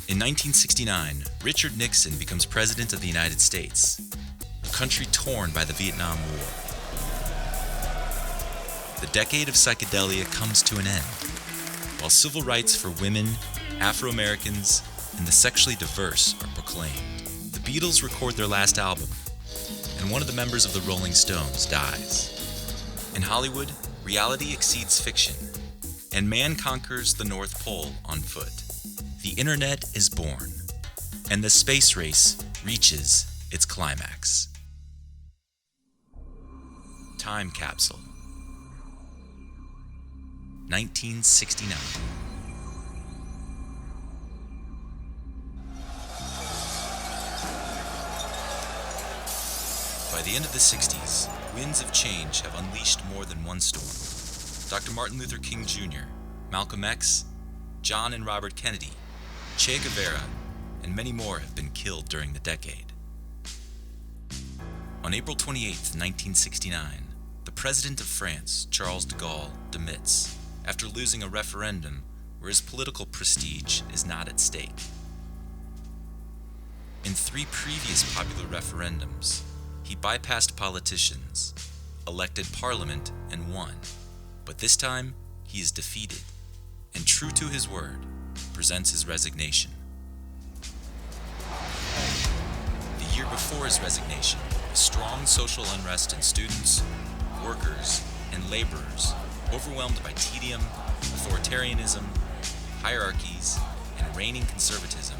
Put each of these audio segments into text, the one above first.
In 1969, Richard Nixon becomes President of the United States, a country torn by the Vietnam War. The decade of psychedelia comes to an end, while civil rights for women, Afro-Americans, and the sexually diverse are proclaimed. The Beatles record their last album, and one of the members of the Rolling Stones dies. In Hollywood, reality exceeds fiction, and man conquers the North Pole on foot. The internet is born, and the space race reaches its climax. Time Capsule, 1969. By the end of the 60s, winds of change have unleashed more than one storm. Dr. Martin Luther King Jr., Malcolm X, John and Robert Kennedy, Che Guevara, and many more have been killed during the decade. On April 28, 1969, the President of France, Charles de Gaulle, demits after losing a referendum where his political prestige is not at stake. In 3 previous popular referendums, he bypassed politicians, elected parliament, and won. But this time, he is defeated, and true to his word, presents his resignation. The year before his resignation, a strong social unrest in students, workers, and laborers, overwhelmed by tedium, authoritarianism, hierarchies, and reigning conservatism,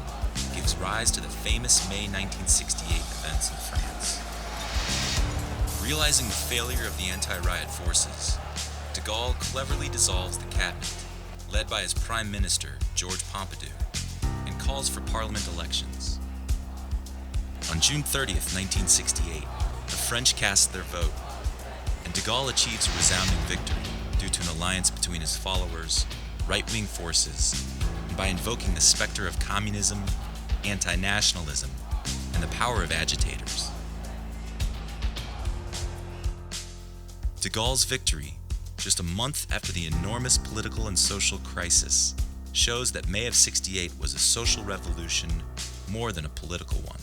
gives rise to the famous May 1968 events in France. Realizing the failure of the anti-riot forces, de Gaulle cleverly dissolves the cabinet, led by his Prime Minister, Georges Pompidou, and calls for parliament elections. On June 30th, 1968, the French cast their vote, and de Gaulle achieves a resounding victory due to an alliance between his followers, right-wing forces, and by invoking the specter of communism, anti-nationalism, and the power of agitators. De Gaulle's victory, just a month after the enormous political and social crisis, shows that May of '68 was a social revolution more than a political one.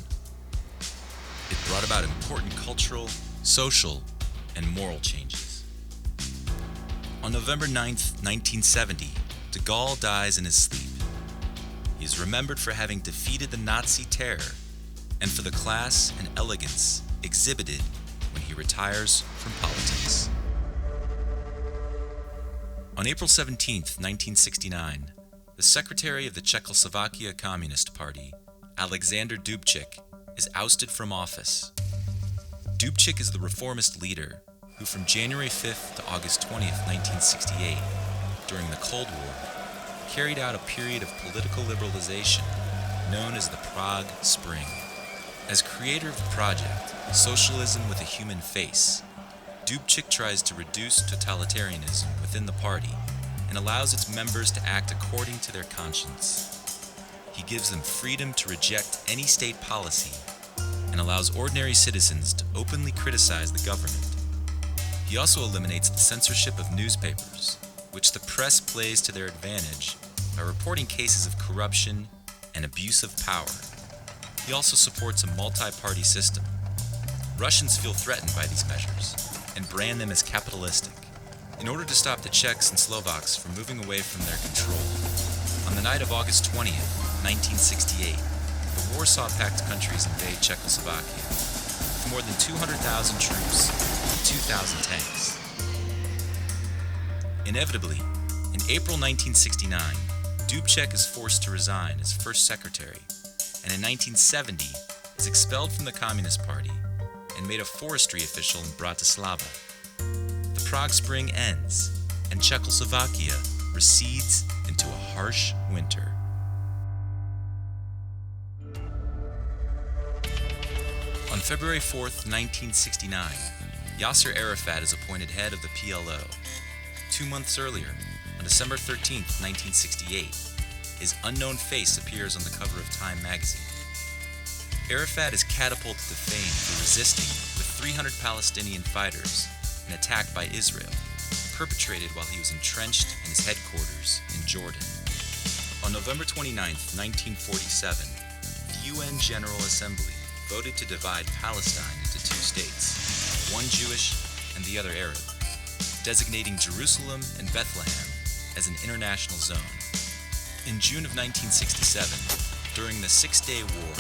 It brought about important cultural, social, and moral changes. On November 9th, 1970, de Gaulle dies in his sleep. He is remembered for having defeated the Nazi terror and for the class and elegance exhibited when he retires from politics. On April 17, 1969, the secretary of the Czechoslovakia Communist Party, Alexander Dubček, is ousted from office. Dubček is the reformist leader who from January 5th to August 20th, 1968, during the Cold War, carried out a period of political liberalization known as the Prague Spring. As creator of the project, Socialism with a Human Face, Dubček tries to reduce totalitarianism within the party and allows its members to act according to their conscience. He gives them freedom to reject any state policy and allows ordinary citizens to openly criticize the government. He also eliminates the censorship of newspapers, which the press plays to their advantage by reporting cases of corruption and abuse of power. He also supports a multi-party system. Russians feel threatened by these measures and brand them as capitalistic, in order to stop the Czechs and Slovaks from moving away from their control. On the night of August 20th, 1968, the Warsaw Pact countries invade Czechoslovakia with more than 200,000 troops and 2,000 tanks. Inevitably, in April 1969, Dubček is forced to resign as first secretary, and in 1970 is expelled from the Communist Party and made a forestry official in Bratislava. The Prague Spring ends, and Czechoslovakia recedes into a harsh winter. On February 4th, 1969, Yasser Arafat is appointed head of the PLO. 2 months earlier, on December 13th, 1968, his unknown face appears on the cover of Time magazine. Arafat is catapulted to fame for resisting with 300 Palestinian fighters an attack by Israel, perpetrated while he was entrenched in his headquarters in Jordan. On November 29, 1947, the UN General Assembly voted to divide Palestine into two states, one Jewish and the other Arab, designating Jerusalem and Bethlehem as an international zone. In June of 1967, during the Six-Day War,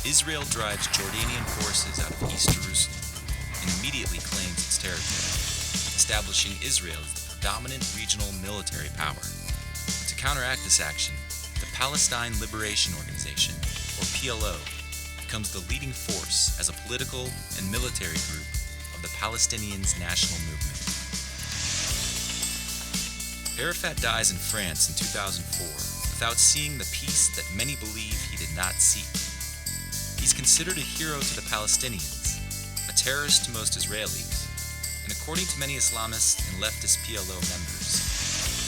Israel drives Jordanian forces out of East Jerusalem and immediately claims its territory, establishing Israel as the predominant regional military power. To counteract this action, the Palestine Liberation Organization, or PLO, becomes the leading force as a political and military group of the Palestinians' national movement. Arafat dies in France in 2004 without seeing the peace that many believe he did not seek. He's considered a hero to the Palestinians, a terrorist to most Israelis, and according to many Islamists and leftist PLO members,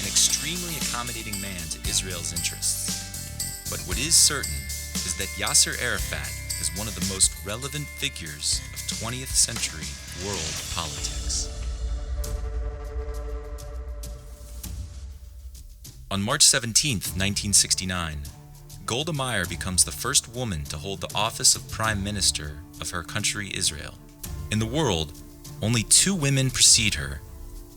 an extremely accommodating man to Israel's interests. But what is certain is that Yasser Arafat is one of the most relevant figures of 20th century world politics. On March 17, 1969, Golda Meir becomes the first woman to hold the office of Prime Minister of her country, Israel. In the world, only two women precede her,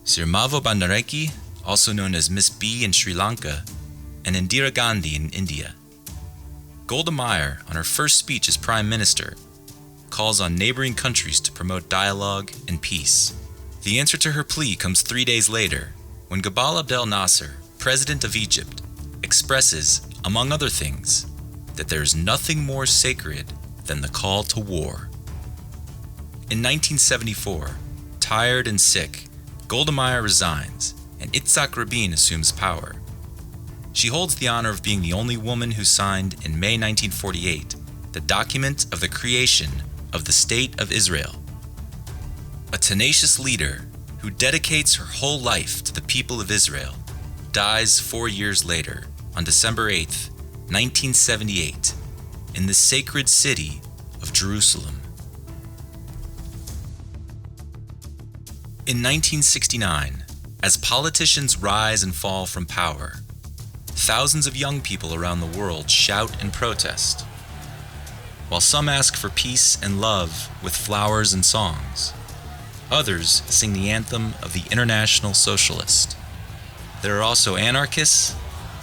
Sirmavo Bandaranaike, also known as Miss B in Sri Lanka, and Indira Gandhi in India. Golda Meir, on her first speech as Prime Minister, calls on neighboring countries to promote dialogue and peace. The answer to her plea comes 3 days later, when Gamal Abdel Nasser, President of Egypt, expresses, among other things, that there is nothing more sacred than the call to war. In 1974, tired and sick, Golda Meir resigns, and Itzhak Rabin assumes power. She holds the honor of being the only woman who signed, in May 1948, the document of the creation of the State of Israel. A tenacious leader who dedicates her whole life to the people of Israel dies 4 years later, on December 8, 1978, in the sacred city of Jerusalem. In 1969, as politicians rise and fall from power, thousands of young people around the world shout and protest. While some ask for peace and love with flowers and songs, others sing the anthem of the International Socialist. There are also anarchists,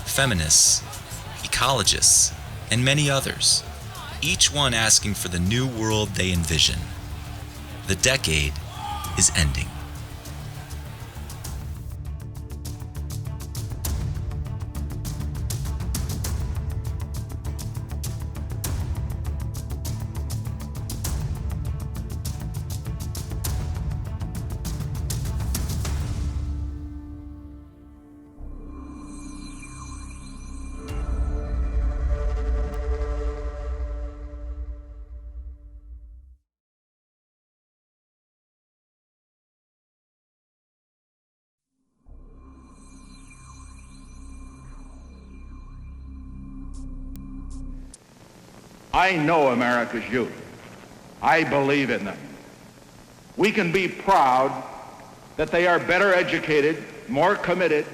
feminists, ecologists, and many others, each one asking for the new world they envision. The decade is ending. I know America's youth. I believe in them. We can be proud that they are better educated, more committed,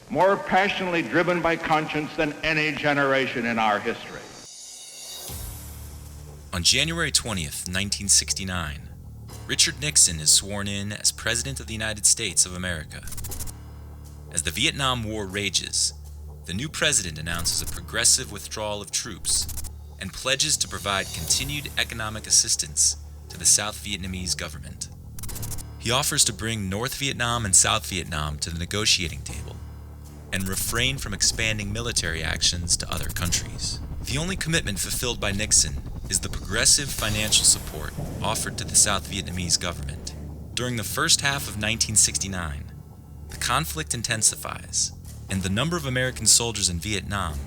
more passionately driven by conscience than any generation in our history. On January 20th, 1969, Richard Nixon is sworn in as President of the United States of America. As the Vietnam War rages, the new president announces a progressive withdrawal of troops and pledges to provide continued economic assistance to the South Vietnamese government. He offers to bring North Vietnam and South Vietnam to the negotiating table and refrain from expanding military actions to other countries. The only commitment fulfilled by Nixon is the progressive financial support offered to the South Vietnamese government. During the first half of 1969, the conflict intensifies, and the number of American soldiers in Vietnam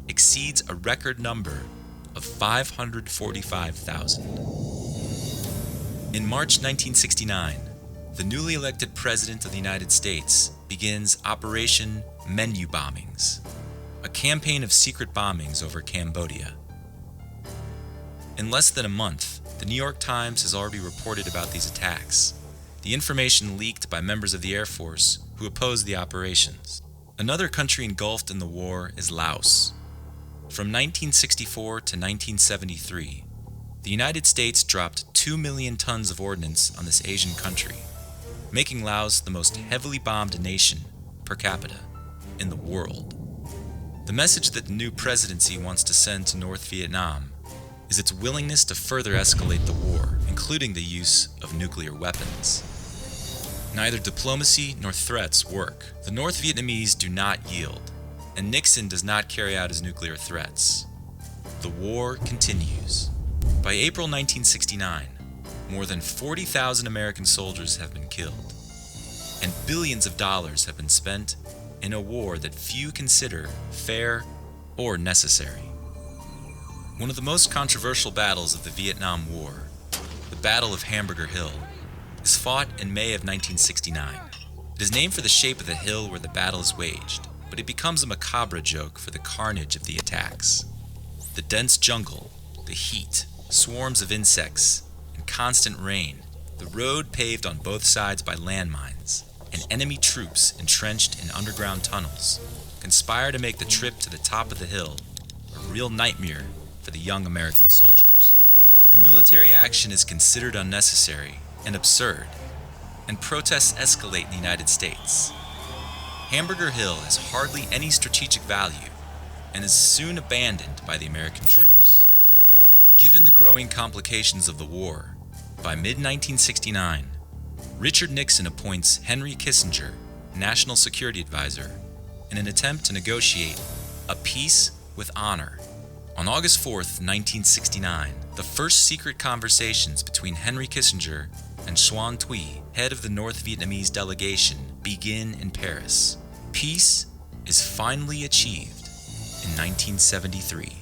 exceeds a record number of 545,000. In March 1969, the newly elected President of the United States begins Operation Menu Bombings, a campaign of secret bombings over Cambodia. In less than a month, the New York Times has already reported about these attacks, the information leaked by members of the Air Force who opposed the operations. Another country engulfed in the war is Laos. From 1964 to 1973, the United States dropped 2 million tons of ordnance on this Asian country, making Laos the most heavily bombed nation per capita in the world. The message that the new presidency wants to send to North Vietnam is its willingness to further escalate the war, including the use of nuclear weapons. Neither diplomacy nor threats work. The North Vietnamese do not yield, and Nixon does not carry out his nuclear threats. The war continues. By April 1969, more than 40,000 American soldiers have been killed, and billions of dollars have been spent in a war that few consider fair or necessary. One of the most controversial battles of the Vietnam War, the Battle of Hamburger Hill, is fought in May of 1969. It is named for the shape of the hill where the battle is waged, but it becomes a macabre joke for the carnage of the attacks. The dense jungle, the heat, swarms of insects, and constant rain, the road paved on both sides by landmines, and enemy troops entrenched in underground tunnels conspire to make the trip to the top of the hill a real nightmare for the young American soldiers. The military action is considered unnecessary and absurd, and protests escalate in the United States. Hamburger Hill has hardly any strategic value and is soon abandoned by the American troops. Given the growing complications of the war, by mid-1969, Richard Nixon appoints Henry Kissinger National Security Advisor in an attempt to negotiate a peace with honor. On August 4th, 1969, the first secret conversations between Henry Kissinger and Xuan Thuy, head of the North Vietnamese delegation, begin in Paris. Peace is finally achieved in 1973.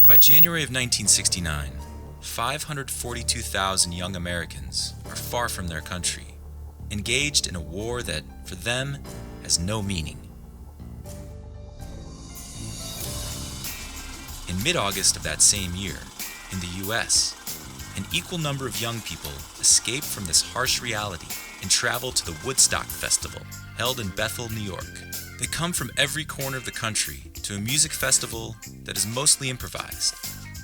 By January of 1969, 542,000 young Americans are far from their country, engaged in a war that, for them, has no meaning. In mid-August of that same year, in the US, an equal number of young people escape from this harsh reality and travel to the Woodstock Festival, held in Bethel, New York. They come from every corner of the country to a music festival that is mostly improvised.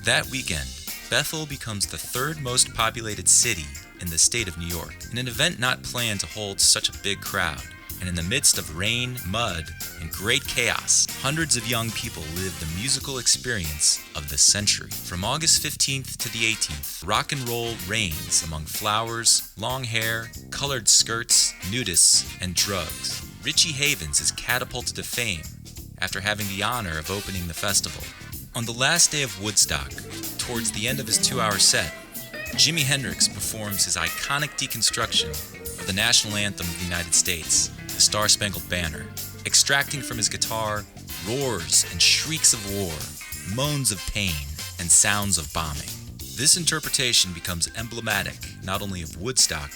That weekend, Bethel becomes the third most populated city in the state of New York, in an event not planned to hold such a big crowd. And in the midst of rain, mud, and great chaos, hundreds of young people live the musical experience of the century. From August 15th to the 18th, rock and roll reigns among flowers, long hair, colored skirts, nudists, and drugs. Richie Havens is catapulted to fame after having the honor of opening the festival. On the last day of Woodstock, towards the end of his 2-hour set, Jimi Hendrix performs his iconic deconstruction of the national anthem of the United States, the Star-Spangled Banner, extracting from his guitar roars and shrieks of war, moans of pain, and sounds of bombing. This interpretation becomes emblematic not only of Woodstock,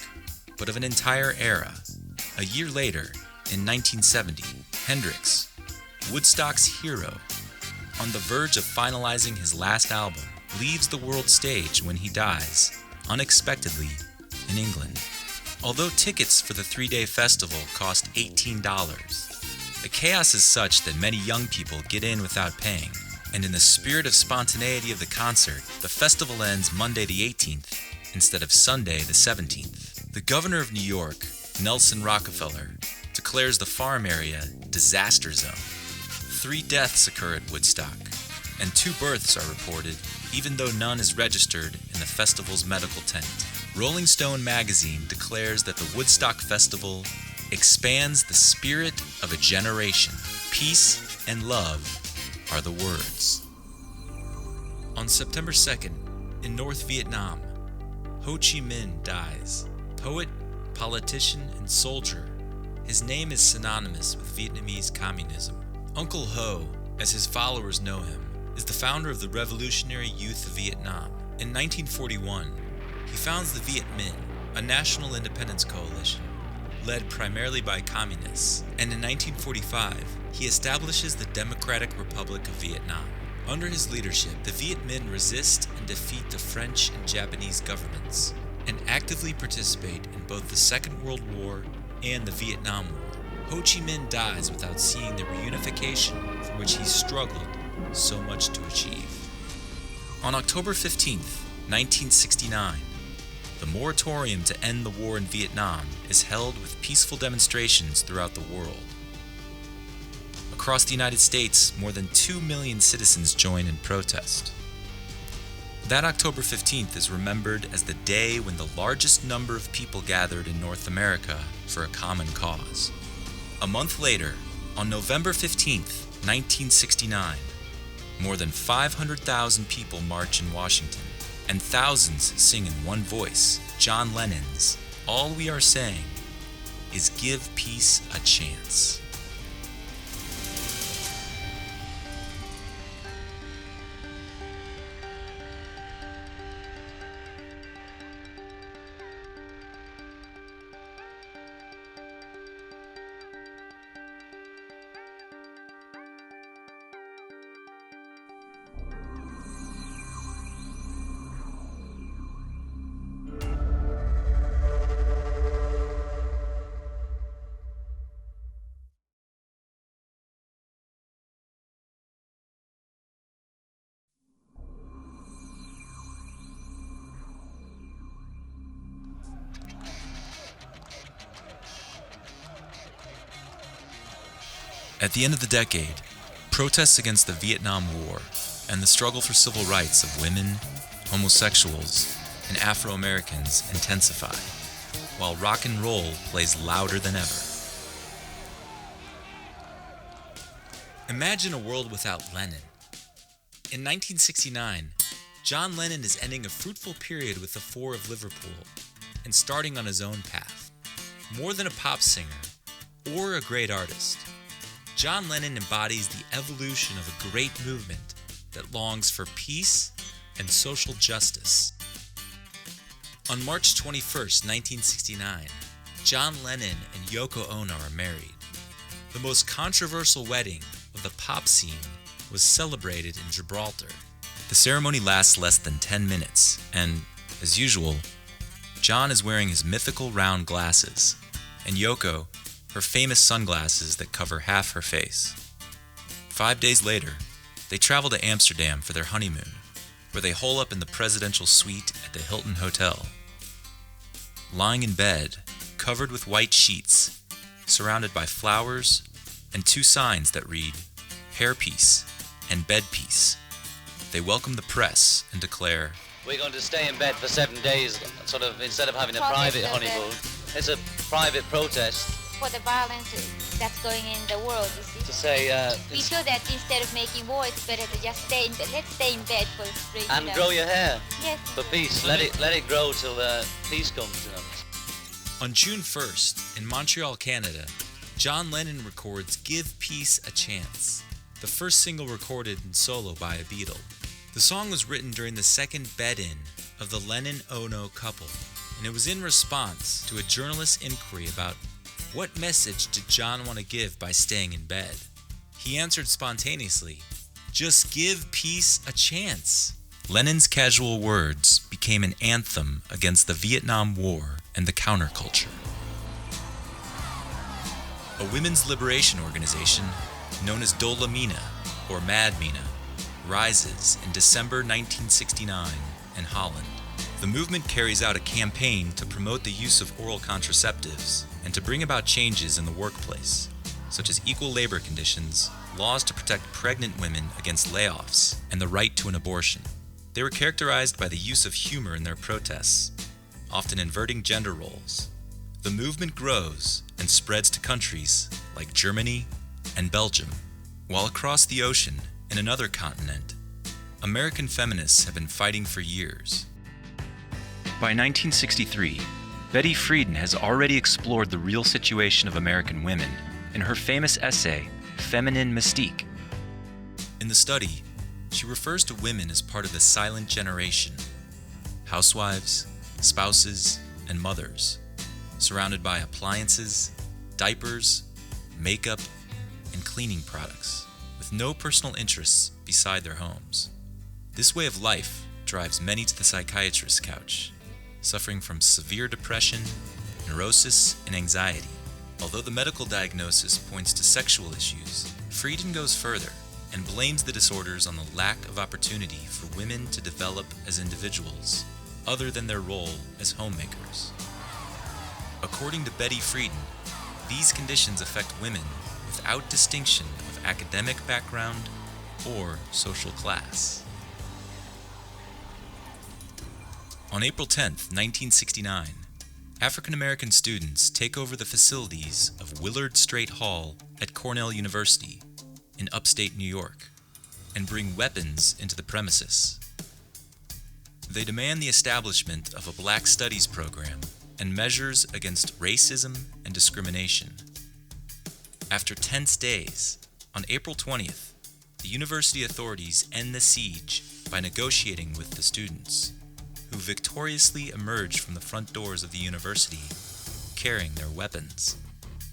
but of an entire era. A year later, in 1970, Hendrix, Woodstock's hero, on the verge of finalizing his last album, leaves the world stage when he dies, unexpectedly, in England. Although tickets for the 3-day festival cost $18, the chaos is such that many young people get in without paying, and in the spirit of spontaneity of the concert, the festival ends Monday the 18th instead of Sunday the 17th. The governor of New York, Nelson Rockefeller, declares the farm area disaster zone. 3 deaths occur at Woodstock, and 2 births are reported, even though none is registered in the festival's medical tent. Rolling Stone magazine declares that the Woodstock Festival expands the spirit of a generation. Peace and love are the words. On September 2nd, in North Vietnam, Ho Chi Minh dies. Poet, politician, and soldier, his name is synonymous with Vietnamese communism. Uncle Ho, as his followers know him, is the founder of the Revolutionary Youth of Vietnam. In 1941, he founds the Viet Minh, a national independence coalition led primarily by communists, and in 1945, he establishes the Democratic Republic of Vietnam. Under his leadership, the Viet Minh resist and defeat the French and Japanese governments, and actively participate in both the Second World War and the Vietnam War. Ho Chi Minh dies without seeing the reunification for which he struggled so much to achieve. On October 15th, 1969, the moratorium to end the war in Vietnam is held with peaceful demonstrations throughout the world. Across the United States, more than 2 million citizens join in protest. That October 15th is remembered as the day when the largest number of people gathered in North America for a common cause. A month later, on November 15th, 1969, more than 500,000 people march in Washington, and thousands sing in one voice John Lennon's "All We Are Saying Is Give Peace a Chance." At the end of the decade, protests against the Vietnam War and the struggle for civil rights of women, homosexuals, and Afro-Americans intensify, while rock and roll plays louder than ever. Imagine a world without Lennon. In 1969, John Lennon is ending a fruitful period with the Four of Liverpool and starting on his own path. More than a pop singer or a great artist, John Lennon embodies the evolution of a great movement that longs for peace and social justice. On March 21st, 1969, John Lennon and Yoko Ono are married. The most controversial wedding of the pop scene was celebrated in Gibraltar. The ceremony lasts less than 10 minutes, and, as usual, John is wearing his mythical round glasses, and Yoko her famous sunglasses that cover half her face. 5 days later, they travel to Amsterdam for their honeymoon, where they hole up in the presidential suite at the Hilton Hotel. Lying in bed, covered with white sheets, surrounded by flowers, and 2 signs that read, "Hairpiece" and "Bedpiece," they welcome the press and declare, "We're going to stay in bed for 7 days, sort of, instead of having a private honeymoon. It's a private protest. For the violence that's going in the world, you see. To say, we feel that instead of making war, it's better to just stay in bed. Let's stay in bed for spring. And grow your hair. Yes. For peace. Let it grow till peace comes. You know. On June 1st, in Montreal, Canada, John Lennon records "Give Peace a Chance," the first single recorded in solo by a Beatle. The song was written during the second bed-in of the Lennon-Ono couple, and it was in response to a journalist's inquiry about what message did John want to give by staying in bed. He answered spontaneously, "Just give peace a chance." Lennon's casual words became an anthem against the Vietnam War and the counterculture. A women's liberation organization known as Dola Mina, or Mad Mina, rises in December 1969 in Holland. The movement carries out a campaign to promote the use of oral contraceptives and to bring about changes in the workplace, such as equal labor conditions, laws to protect pregnant women against layoffs, and the right to an abortion. They were characterized by the use of humor in their protests, often inverting gender roles. The movement grows and spreads to countries like Germany and Belgium, while across the ocean, in another continent, American feminists have been fighting for years. By 1963, Betty Friedan has already explored the real situation of American women in her famous essay, Feminine Mystique. In the study, she refers to women as part of the silent generation, housewives, spouses, and mothers, surrounded by appliances, diapers, makeup, and cleaning products, with no personal interests beside their homes. This way of life drives many to the psychiatrist's couch, suffering from severe depression, neurosis, and anxiety. Although the medical diagnosis points to sexual issues, Frieden goes further and blames the disorders on the lack of opportunity for women to develop as individuals, other than their role as homemakers. According to Betty Frieden, these conditions affect women without distinction of academic background or social class. On April 10, 1969, African American students take over the facilities of Willard Straight Hall at Cornell University in upstate New York and bring weapons into the premises. They demand the establishment of a Black Studies program and measures against racism and discrimination. After tense days, on April 20th, the university authorities end the siege by negotiating with the students, who victoriously emerged from the front doors of the university carrying their weapons.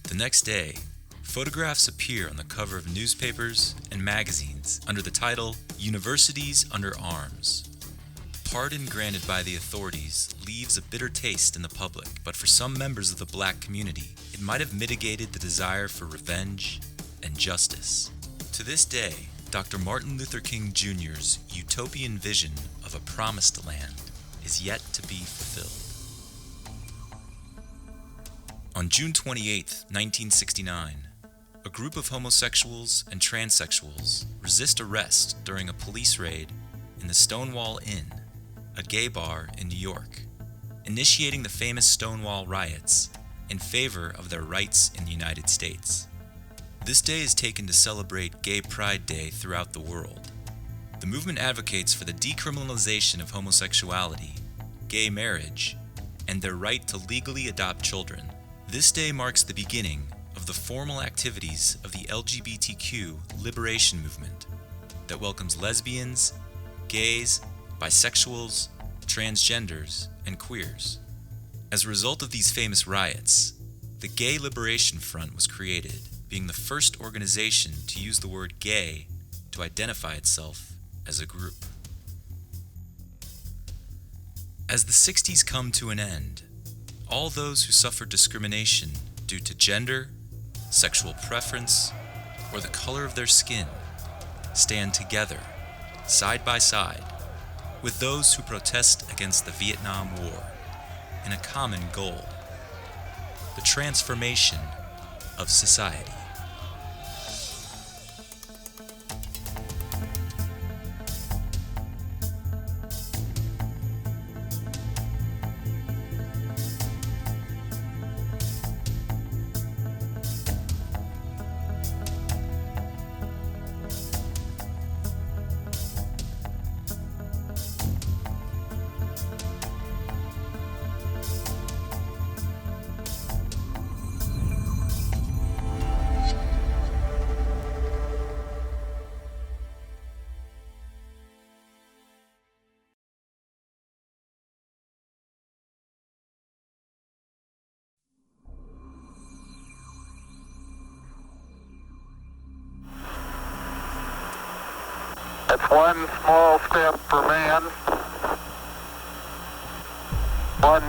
The next day, photographs appear on the cover of newspapers and magazines under the title "Universities Under Arms." Pardon granted by the authorities leaves a bitter taste in the public, but for some members of the Black community, it might have mitigated the desire for revenge and justice. To this day, Dr. Martin Luther King Jr.'s utopian vision of a promised land is yet to be fulfilled. On June 28, 1969, a group of homosexuals and transsexuals resist arrest during a police raid in the Stonewall Inn, a gay bar in New York, initiating the famous Stonewall riots in favor of their rights in the United States. This day is taken to celebrate Gay Pride Day throughout the world. The movement advocates for the decriminalization of homosexuality, gay marriage, and their right to legally adopt children. This day marks the beginning of the formal activities of the LGBTQ liberation movement that welcomes lesbians, gays, bisexuals, transgenders, and queers. As a result of these famous riots, the Gay Liberation Front was created, being the first organization to use the word gay to identify itself as a group. As the 60s come to an end, all those who suffered discrimination due to gender, sexual preference, or the color of their skin stand together, side by side, with those who protest against the Vietnam War in a common goal: the transformation of society. It's one small step for man, one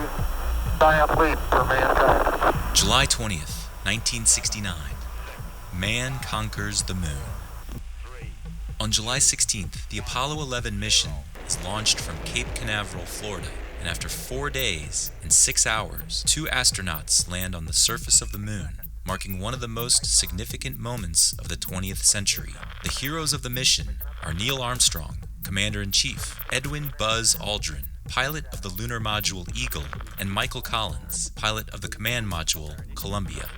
giant leap for mankind. July 20th, 1969. Man conquers the moon. On July 16th, the Apollo 11 mission is launched from Cape Canaveral, Florida, and after 4 days and 6 hours, 2 astronauts land on the surface of the moon, marking one of the most significant moments of the 20th century. The heroes of the mission are Neil Armstrong, Commander-in-Chief, Edwin Buzz Aldrin, pilot of the lunar module Eagle, and Michael Collins, pilot of the command module Columbia.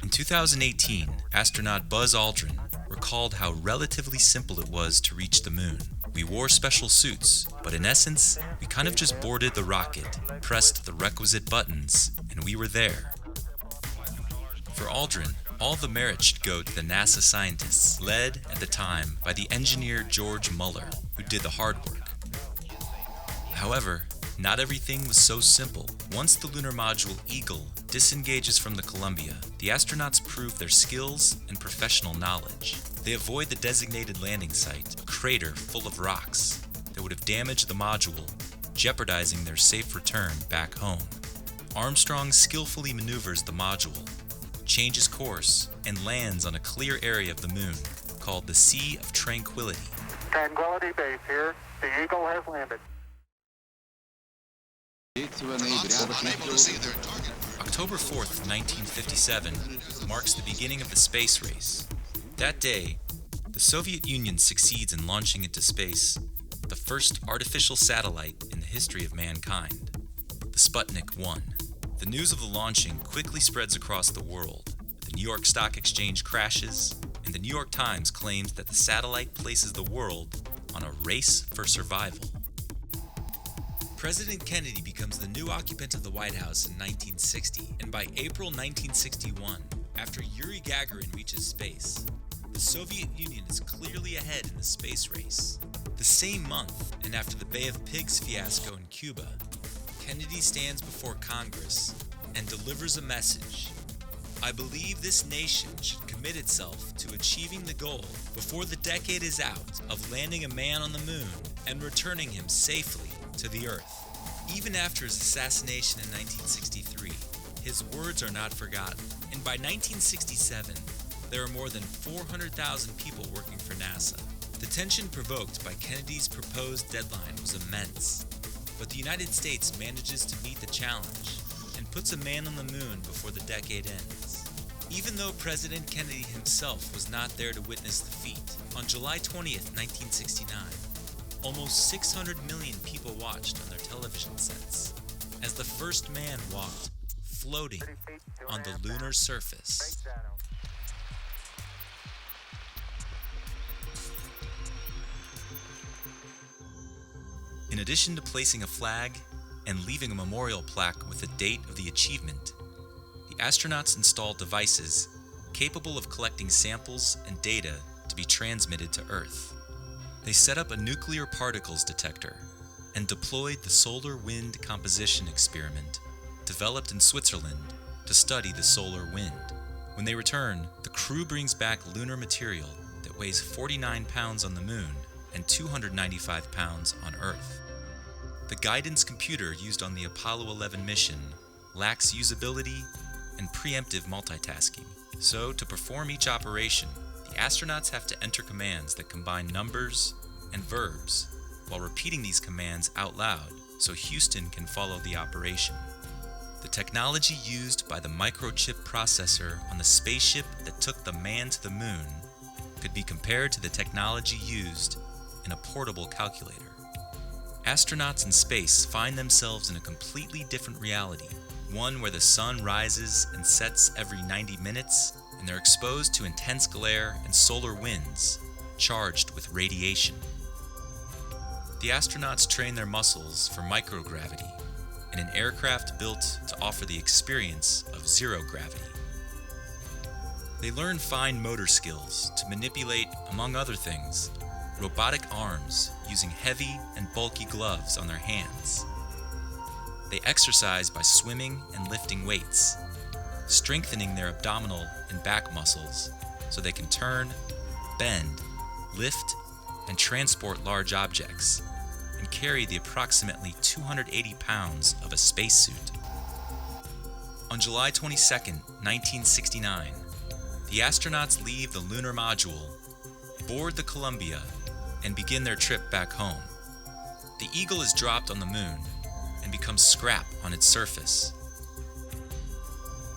In 2018, astronaut Buzz Aldrin recalled how relatively simple it was to reach the moon. We wore special suits, but in essence, we kind of just boarded the rocket, pressed the requisite buttons, and we were there. For Aldrin, all the merit should go to the NASA scientists, led at the time by the engineer George Muller, who did the hard work. However, not everything was so simple. Once the lunar module Eagle disengages from the Columbia, the astronauts prove their skills and professional knowledge. They avoid the designated landing site, a crater full of rocks that would have damaged the module, jeopardizing their safe return back home. Armstrong skillfully maneuvers the module, changes course and lands on a clear area of the moon called the Sea of Tranquility. Tranquility Base here. The Eagle has landed. October 4th, 1957 marks the beginning of the space race. That day, the Soviet Union succeeds in launching into space the first artificial satellite in the history of mankind, the Sputnik 1. The news of the launching quickly spreads across the world. The New York Stock Exchange crashes, and the New York Times claims that the satellite places the world on a race for survival. President Kennedy becomes the new occupant of the White House in 1960, and by April 1961, after Yuri Gagarin reaches space, the Soviet Union is clearly ahead in the space race. The same month, and after the Bay of Pigs fiasco in Cuba, Kennedy stands before Congress and delivers a message. I believe this nation should commit itself to achieving the goal before the decade is out of landing a man on the moon and returning him safely to the Earth. Even after his assassination in 1963, his words are not forgotten, and by 1967, there are more than 400,000 people working for NASA. The tension provoked by Kennedy's proposed deadline was immense, but the United States manages to meet the challenge and puts a man on the moon before the decade ends. Even though President Kennedy himself was not there to witness the feat, on July 20th, 1969, almost 600 million people watched on their television sets as the first man walked floating on the lunar surface. In addition to placing a flag and leaving a memorial plaque with the date of the achievement, the astronauts installed devices capable of collecting samples and data to be transmitted to Earth. They set up a nuclear particles detector and deployed the solar wind composition experiment developed in Switzerland to study the solar wind. When they return, the crew brings back lunar material that weighs 49 pounds on the moon and 295 pounds on Earth. The guidance computer used on the Apollo 11 mission lacks usability and preemptive multitasking. So, to perform each operation, the astronauts have to enter commands that combine numbers and verbs while repeating these commands out loud so Houston can follow the operation. The technology used by the microchip processor on the spaceship that took the man to the moon could be compared to the technology used in a portable calculator. Astronauts in space find themselves in a completely different reality, one where the sun rises and sets every 90 minutes, and they're exposed to intense glare and solar winds charged with radiation. The astronauts train their muscles for microgravity in an aircraft built to offer the experience of zero gravity. They learn fine motor skills to manipulate, among other things, robotic arms using heavy and bulky gloves on their hands. They exercise by swimming and lifting weights, strengthening their abdominal and back muscles so they can turn, bend, lift, and transport large objects, and carry the approximately 280 pounds of a spacesuit. On July 22, 1969, the astronauts leave the lunar module, board the Columbia, and begin their trip back home. The Eagle is dropped on the moon and becomes scrap on its surface.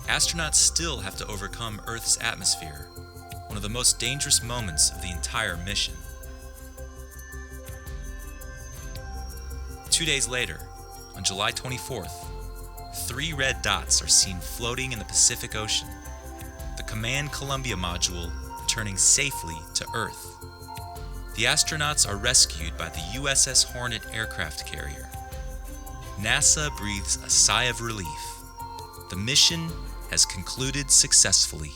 Astronauts still have to overcome Earth's atmosphere, one of the most dangerous moments of the entire mission. 2 days later, on July 24th, 3 red dots are seen floating in the Pacific Ocean, the Command Columbia module returning safely to Earth. The astronauts are rescued by the USS Hornet aircraft carrier. NASA breathes a sigh of relief. The mission has concluded successfully.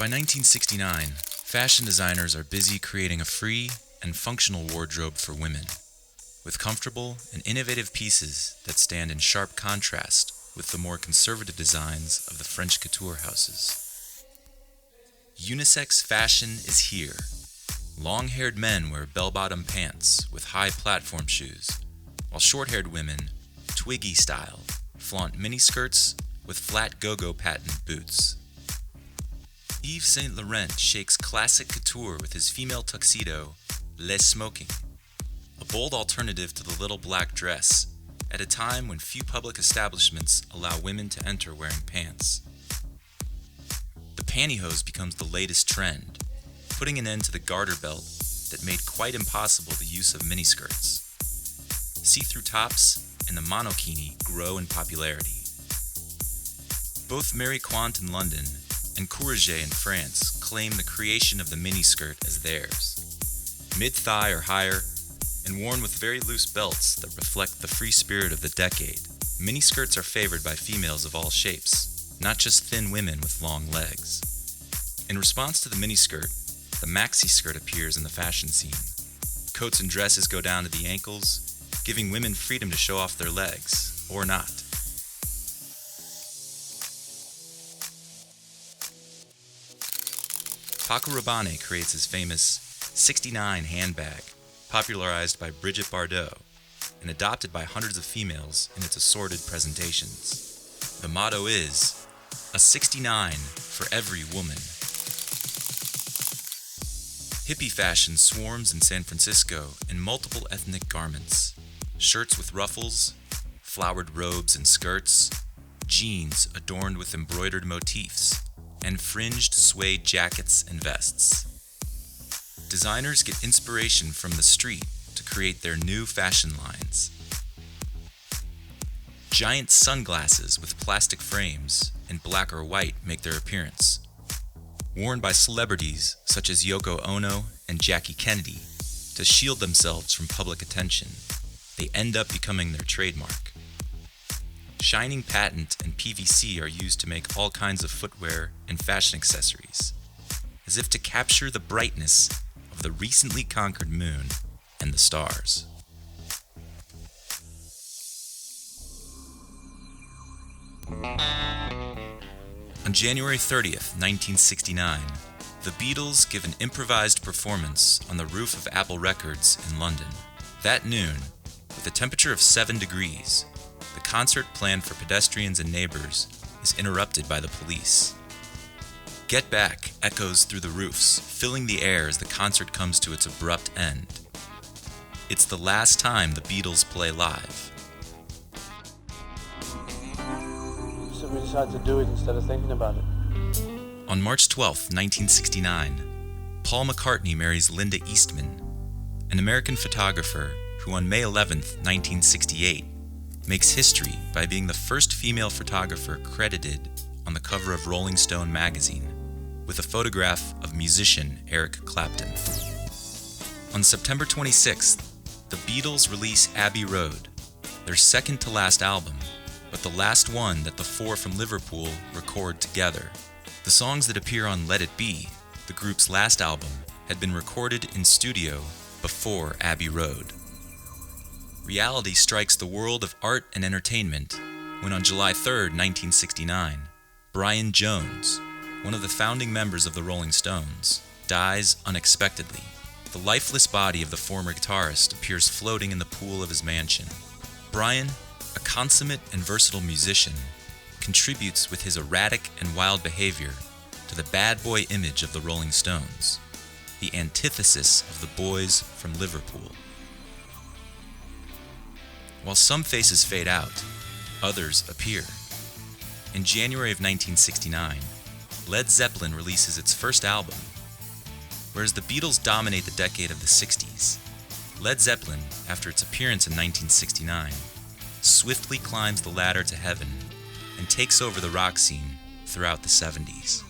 By 1969, fashion designers are busy creating a free and functional wardrobe for women, with comfortable and innovative pieces that stand in sharp contrast with the more conservative designs of the French couture houses. Unisex fashion is here. Long-haired men wear bell-bottom pants with high platform shoes, while short-haired women, Twiggy style, flaunt miniskirts with flat go-go patent boots. Yves Saint Laurent shakes classic couture with his female tuxedo, Les Smoking, a bold alternative to the little black dress, at a time when few public establishments allow women to enter wearing pants. The pantyhose becomes the latest trend, putting an end to the garter belt that made quite impossible the use of miniskirts. See-through tops and the monokini grow in popularity. Both Mary Quant in London and Courrèges in France claim the creation of the miniskirt as theirs. Mid-thigh or higher, and worn with very loose belts that reflect the free spirit of the decade, miniskirts are favored by females of all shapes, not just thin women with long legs. In response to the miniskirt, the maxi skirt appears in the fashion scene. Coats and dresses go down to the ankles, giving women freedom to show off their legs, or not. Paco Rabanne creates his famous 69 handbag, popularized by Brigitte Bardot and adopted by hundreds of females in its assorted presentations. The motto is, a 69 for every woman. Hippie fashion swarms in San Francisco in multiple ethnic garments, shirts with ruffles, flowered robes and skirts, jeans adorned with embroidered motifs, and fringed suede jackets and vests. Designers get inspiration from the street to create their new fashion lines. Giant sunglasses with plastic frames in black or white make their appearance. Worn by celebrities such as Yoko Ono and Jackie Kennedy to shield themselves from public attention, they end up becoming their trademark. Shining patent and PVC are used to make all kinds of footwear and fashion accessories, as if to capture the brightness of the recently conquered moon and the stars. On January 30th, 1969, the Beatles give an improvised performance on the roof of Apple Records in London. That noon, with a temperature of 7 degrees, the concert planned for pedestrians and neighbors is interrupted by the police. Get Back echoes through the roofs, filling the air as the concert comes to its abrupt end. It's the last time the Beatles play live. So we decided to do it instead of thinking about it. On March 12, 1969, Paul McCartney marries Linda Eastman, an American photographer who on May 11, 1968, makes history by being the first female photographer credited on the cover of Rolling Stone magazine, with a photograph of musician Eric Clapton. On September 26th, the Beatles release Abbey Road, their second-to-last album, but the last one that the four from Liverpool record together. The songs that appear on Let It Be, the group's last album, had been recorded in studio before Abbey Road. Reality strikes the world of art and entertainment when on July 3, 1969, Brian Jones, one of the founding members of the Rolling Stones, dies unexpectedly. The lifeless body of the former guitarist appears floating in the pool of his mansion. Brian, a consummate and versatile musician, contributes with his erratic and wild behavior to the bad boy image of the Rolling Stones, the antithesis of the boys from Liverpool. While some faces fade out, others appear. In January of 1969, Led Zeppelin releases its first album. Whereas the Beatles dominate the decade of the 60s, Led Zeppelin, after its appearance in 1969, swiftly climbs the ladder to heaven and takes over the rock scene throughout the 70s.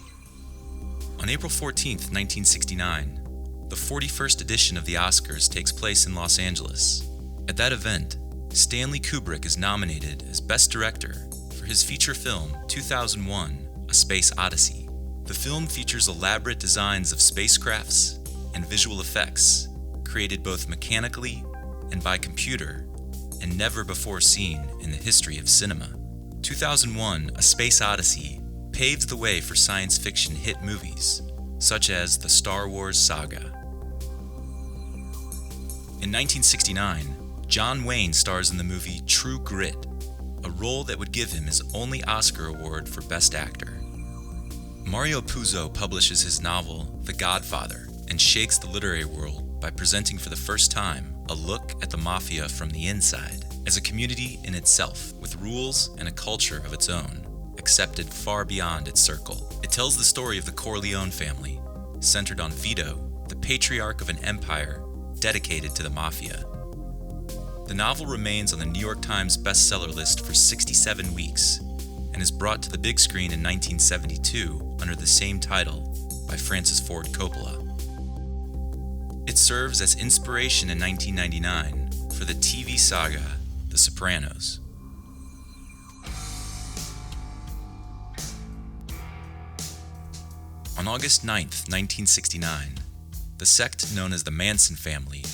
On April 14, 1969, the 41st edition of the Oscars takes place in Los Angeles. At that event, Stanley Kubrick is nominated as Best Director for his feature film 2001: A Space Odyssey. The film features elaborate designs of spacecrafts and visual effects, created both mechanically and by computer, and never before seen in the history of cinema. 2001: A Space Odyssey paved the way for science fiction hit movies, such as the Star Wars saga. In 1969, John Wayne stars in the movie True Grit, a role that would give him his only Oscar award for Best Actor. Mario Puzo publishes his novel The Godfather and shakes the literary world by presenting for the first time a look at the Mafia from the inside, as a community in itself, with rules and a culture of its own, accepted far beyond its circle. It tells the story of the Corleone family, centered on Vito, the patriarch of an empire dedicated to the Mafia. The novel remains on the New York Times bestseller list for 67 weeks and is brought to the big screen in 1972 under the same title by Francis Ford Coppola. It serves as inspiration in 1999 for the TV saga The Sopranos. On August 9, 1969, the sect known as the Manson family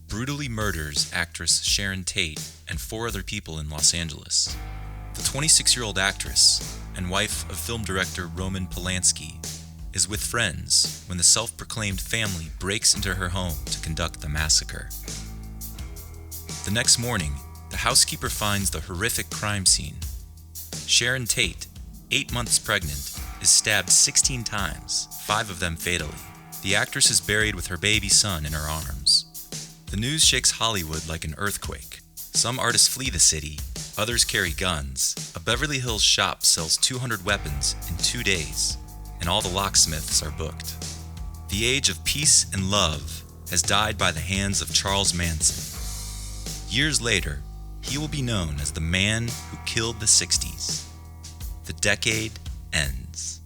brutally murders actress Sharon Tate and 4 other people in Los Angeles. The 26-year-old actress and wife of film director Roman Polanski is with friends when the self-proclaimed family breaks into her home to conduct the massacre. The next morning, the housekeeper finds the horrific crime scene. Sharon Tate, 8 months pregnant, is stabbed 16 times, 5 of them fatally. The actress is buried with her baby son in her arms. The news shakes Hollywood like an earthquake. Some artists flee the city, others carry guns. A Beverly Hills shop sells 200 weapons in 2 days, and all the locksmiths are booked. The age of peace and love has died by the hands of Charles Manson. Years later, he will be known as the man who killed the 60s. The decade ends.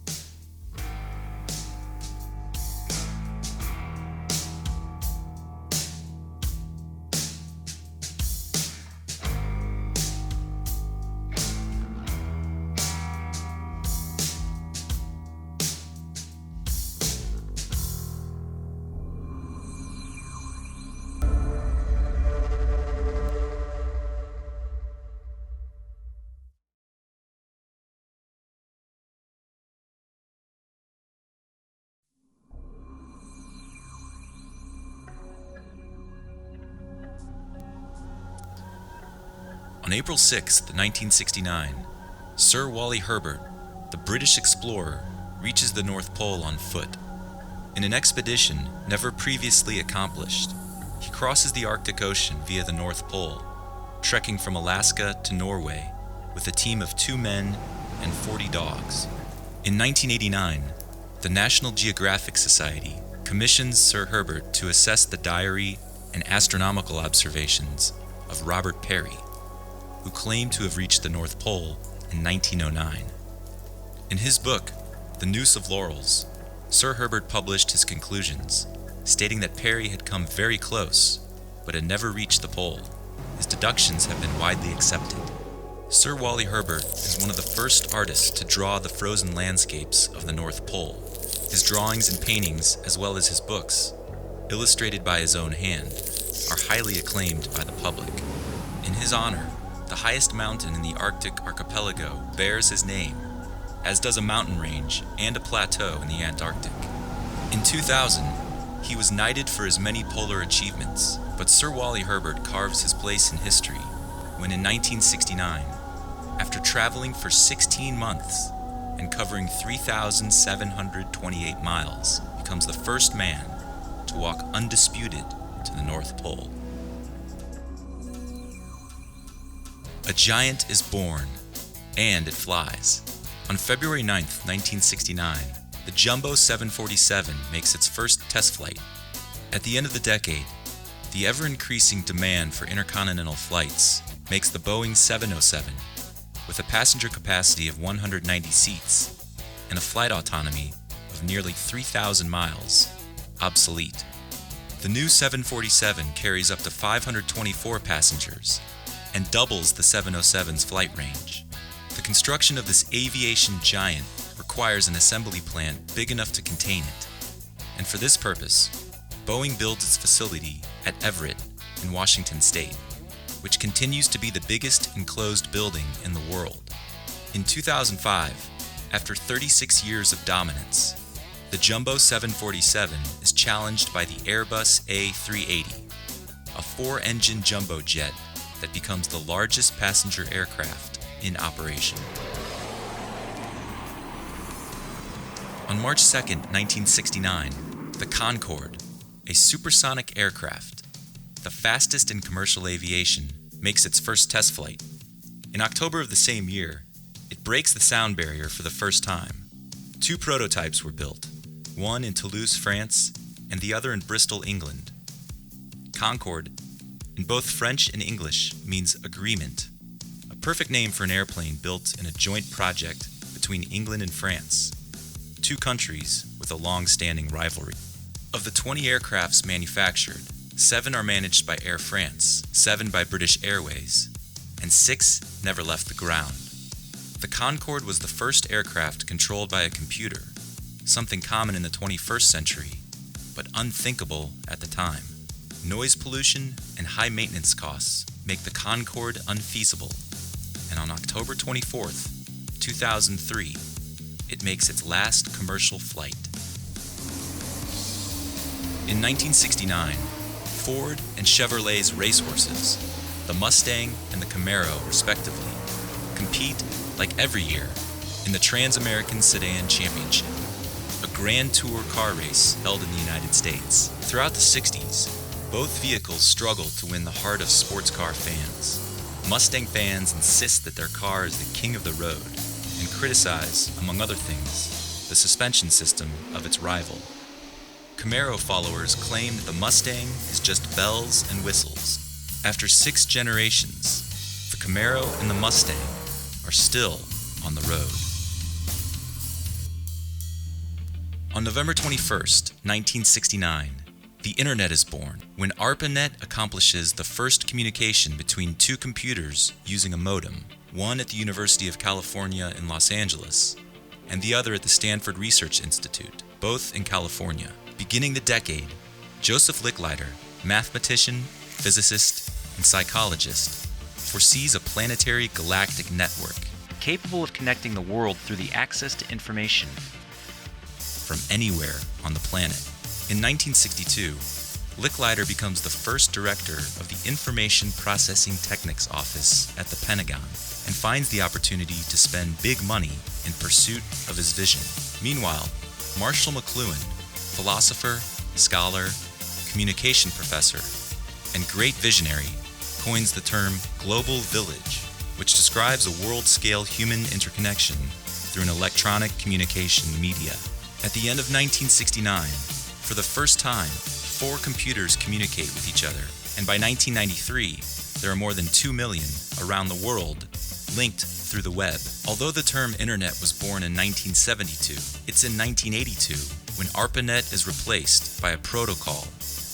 On April 6, 1969, Sir Wally Herbert, the British explorer, reaches the North Pole on foot. In an expedition never previously accomplished, he crosses the Arctic Ocean via the North Pole, trekking from Alaska to Norway with a team of 2 men and 40 dogs. In 1989, the National Geographic Society commissions Sir Herbert to assess the diary and astronomical observations of Robert Peary, who claimed to have reached the North Pole in 1909. In his book, The Noose of Laurels, Sir Herbert published his conclusions, stating that Peary had come very close, but had never reached the pole. His deductions have been widely accepted. Sir Wally Herbert is one of the first artists to draw the frozen landscapes of the North Pole. His drawings and paintings, as well as his books, illustrated by his own hand, are highly acclaimed by the public. In his honor, the highest mountain in the Arctic archipelago bears his name, as does a mountain range and a plateau in the Antarctic. In 2000, he was knighted for his many polar achievements, but Sir Wally Herbert carves his place in history when in 1969, after traveling for 16 months and covering 3,728 miles, becomes the first man to walk undisputed to the North Pole. A giant is born, and it flies. On February 9, 1969, the Jumbo 747 makes its first test flight. At the end of the decade, the ever-increasing demand for intercontinental flights makes the Boeing 707, with a passenger capacity of 190 seats and a flight autonomy of nearly 3,000 miles, obsolete. The new 747 carries up to 524 passengers and doubles the 707's flight range. The construction of this aviation giant requires requires an assembly plant big enough to contain it. And for this purpose, Boeing builds its facility at Everett in Washington State, which continues to be the biggest enclosed building in the world. In 2005, after 36 years of dominance, the Jumbo 747 is challenged by the Airbus A380, a four-engine jumbo jet that becomes the largest passenger aircraft in operation. On March 2, 1969, the Concorde, a supersonic aircraft, the fastest in commercial aviation, makes its first test flight. In October of the same year, it breaks the sound barrier for the first time. Two prototypes were built, one in Toulouse, France, and the other in Bristol, England. Concorde, in both French and English, means agreement, a perfect name for an airplane built in a joint project between England and France, two countries with a long-standing rivalry. Of the 20 aircrafts manufactured, 7 are managed by Air France, 7 by British Airways, and 6 never left the ground. The Concorde was the first aircraft controlled by a computer, something common in the 21st century, but unthinkable at the time. Noise pollution and high maintenance costs make the Concorde unfeasible, and on October 24th, 2003, it makes its last commercial flight. In 1969, Ford and Chevrolet's racehorses, the Mustang and the Camaro respectively, compete like every year in the Trans-American Sedan Championship, a Grand Tour car race held in the United States. Throughout the 60s, both vehicles struggled to win the heart of sports car fans. Mustang fans insist that their car is the king of the road and criticize, among other things, the suspension system of its rival. Camaro followers claim that the Mustang is just bells and whistles. After 6 generations, the Camaro and the Mustang are still on the road. On November 21st, 1969, the Internet is born, when ARPANET accomplishes the first communication between two computers using a modem, one at the University of California in Los Angeles, and the other at the Stanford Research Institute, both in California. Beginning the decade, Joseph Licklider, mathematician, physicist, and psychologist, foresees a planetary galactic network capable of connecting the world through the access to information from anywhere on the planet. In 1962, Licklider becomes the first director of the Information Processing Techniques Office at the Pentagon and finds the opportunity to spend big money in pursuit of his vision. Meanwhile, Marshall McLuhan, philosopher, scholar, communication professor, and great visionary, coins the term global village, which describes a world-scale human interconnection through an electronic communication media. At the end of 1969, for the first time, 4 computers communicate with each other, and by 1993, there are more than 2 million around the world linked through the web. Although the term Internet was born in 1972, it's in 1982 when ARPANET is replaced by a protocol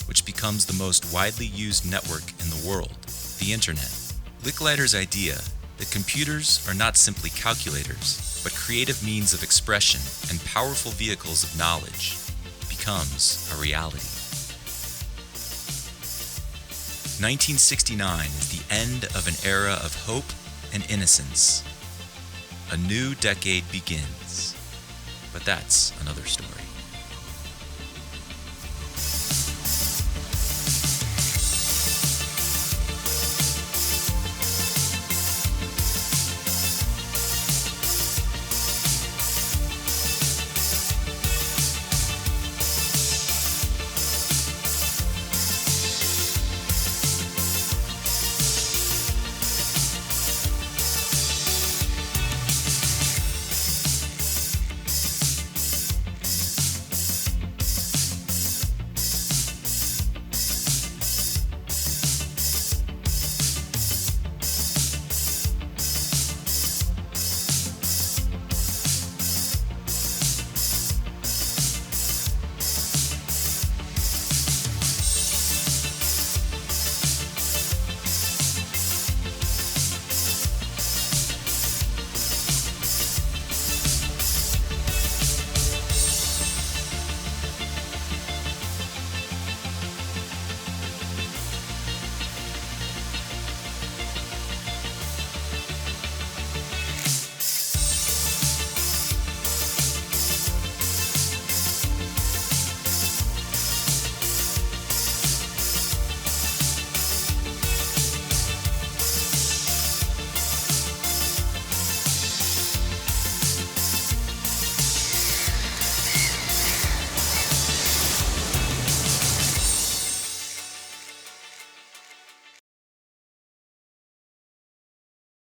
which becomes the most widely used network in the world, the Internet. Licklider's idea that computers are not simply calculators, but creative means of expression and powerful vehicles of knowledge becomes a reality. 1969 is the end of an era of hope and innocence. A new decade begins, but that's another story.